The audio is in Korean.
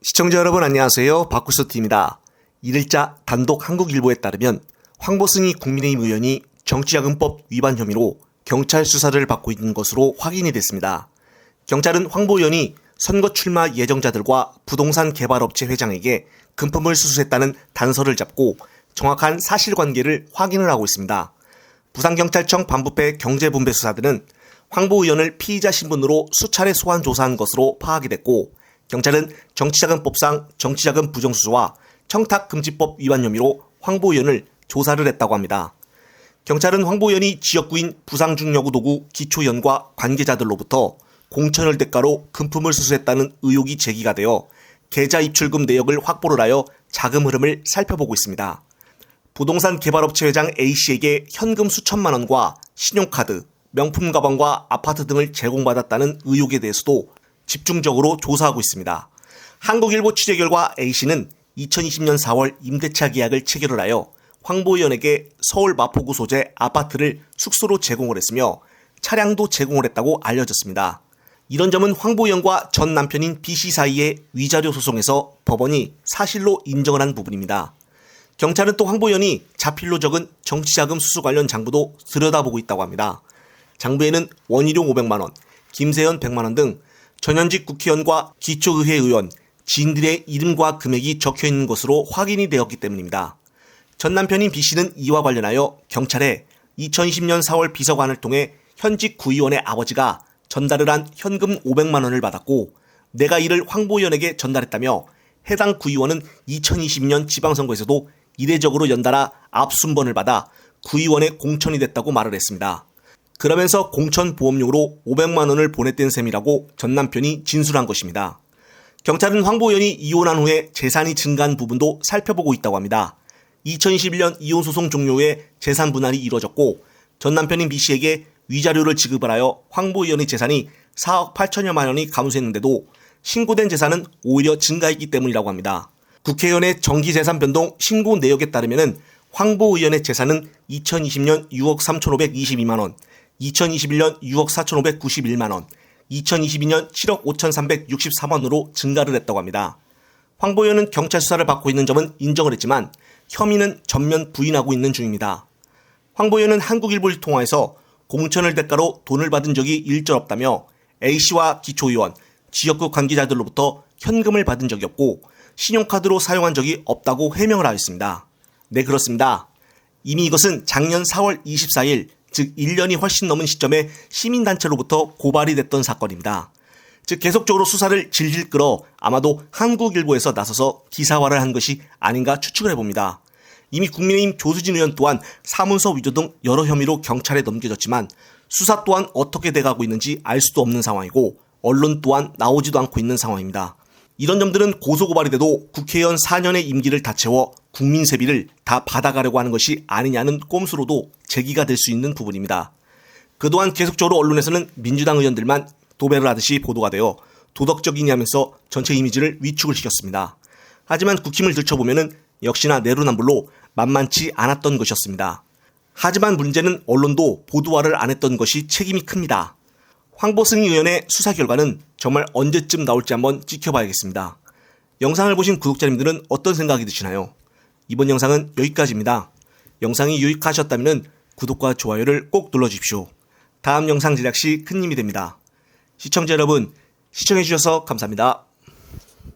시청자 여러분 안녕하세요. 박구스TV입니다. 1일자 단독 한국일보에 따르면 황보승희 국민의힘 의원이 정치자금법 위반 혐의로 경찰 수사를 받고 있는 것으로 확인이 됐습니다. 경찰은 황보 의원이 선거 출마 예정자들과 부동산 개발업체 회장에게 금품을 수수했다는 단서를 잡고 정확한 사실관계를 확인을 하고 있습니다. 부산경찰청 반부패 경제분배수사들은 황보 의원을 피의자 신분으로 수차례 소환 조사한 것으로 파악이 됐고, 경찰은 정치자금법상 정치자금 부정수수와 청탁금지법 위반 혐의로 황보 의원을 조사를 했다고 합니다. 경찰은 황보 의원이 지역구인 부상중여고도구 기초연과 관계자들로부터 공천을 대가로 금품을 수수했다는 의혹이 제기가 되어 계좌 입출금 내역을 확보를 하여 자금 흐름을 살펴보고 있습니다. 부동산 개발업체 회장 A씨에게 현금 수천만 원과 신용카드, 명품 가방과 아파트 등을 제공받았다는 의혹에 대해서도 집중적으로 조사하고 있습니다. 한국일보 취재 결과 A씨는 2020년 4월 임대차 계약을 체결을 하여 황보 의원에게 서울 마포구 소재 아파트를 숙소로 제공을 했으며 차량도 제공을 했다고 알려졌습니다. 이런 점은 황보 의원과 전 남편인 B씨 사이의 위자료 소송에서 법원이 사실로 인정을 한 부분입니다. 경찰은 또 황보 의원이 자필로 적은 정치자금 수수 관련 장부도 들여다보고 있다고 합니다. 장부에는 원희룡 500만 원, 김세현 100만 원 등 전현직 국회의원과 기초의회 의원, 지인들의 이름과 금액이 적혀있는 것으로 확인이 되었기 때문입니다. 전 남편인 B씨는 이와 관련하여 경찰에 2020년 4월 비서관을 통해 현직 구의원의 아버지가 전달을 한 현금 500만 원을 받았고 내가 이를 황보 의원에게 전달했다며 해당 구의원은 2022년 지방선거에서도 이례적으로 연달아 압순번을 받아 구의원에 공천이 됐다고 말을 했습니다. 그러면서 공천 보험료로 500만 원을 보냈던 셈이라고 전 남편이 진술한 것입니다. 경찰은 황보 의원이 이혼한 후에 재산이 증가한 부분도 살펴보고 있다고 합니다. 2021년 이혼 소송 종료 후에 재산 분할이 이뤄졌고 전 남편인 B씨에게 위자료를 지급을 하여 황보 의원의 재산이 4억 8천여만 원이 감소했는데도 신고된 재산은 오히려 증가했기 때문이라고 합니다. 국회의원의 정기재산 변동 신고 내역에 따르면 황보 의원의 재산은 2020년 6억 3,522만 원, 2021년 6억 4,591만 원, 2022년 7억 5,363만 원으로 증가를 했다고 합니다. 황보 의원은 경찰 수사를 받고 있는 점은 인정을 했지만 혐의는 전면 부인하고 있는 중입니다. 황보 의원은 한국일보를 통해서 공천을 대가로 돈을 받은 적이 일절 없다며 A씨와 기초의원, 지역구 관계자들로부터 현금을 받은 적이 없고 신용카드로 사용한 적이 없다고 해명을 하였습니다. 네, 그렇습니다. 이미 이것은 작년 4월 24일 즉 1년이 훨씬 넘은 시점에 시민단체로부터 고발이 됐던 사건입니다. 즉 계속적으로 수사를 질질 끌어 아마도 한국일보에서 나서서 기사화를 한 것이 아닌가 추측을 해봅니다. 이미 국민의힘 조수진 의원 또한 사문서 위조 등 여러 혐의로 경찰에 넘겨졌지만 수사 또한 어떻게 돼가고 있는지 알 수도 없는 상황이고 언론 또한 나오지도 않고 있는 상황입니다. 이런 점들은 고소고발이 돼도 국회의원 4년의 임기를 다 채워 국민 세비를 다 받아가려고 하는 것이 아니냐는 꼼수로도 제기가 될 수 있는 부분입니다. 그동안 계속적으로 언론에서는 민주당 의원들만 도배를 하듯이 보도가 되어 도덕적이냐면서 전체 이미지를 위축을 시켰습니다. 하지만 국힘을 들춰보면 역시나 내로남불로 만만치 않았던 것이었습니다. 하지만 문제는 언론도 보도화를 안 했던 것이 책임이 큽니다. 황보승희 의원의 수사 결과는 정말 언제쯤 나올지 한번 지켜봐야겠습니다. 영상을 보신 구독자님들은 어떤 생각이 드시나요? 이번 영상은 여기까지입니다. 영상이 유익하셨다면 구독과 좋아요를 꼭 눌러주십시오. 다음 영상 제작 시 큰 힘이 됩니다. 시청자 여러분, 시청해주셔서 감사합니다.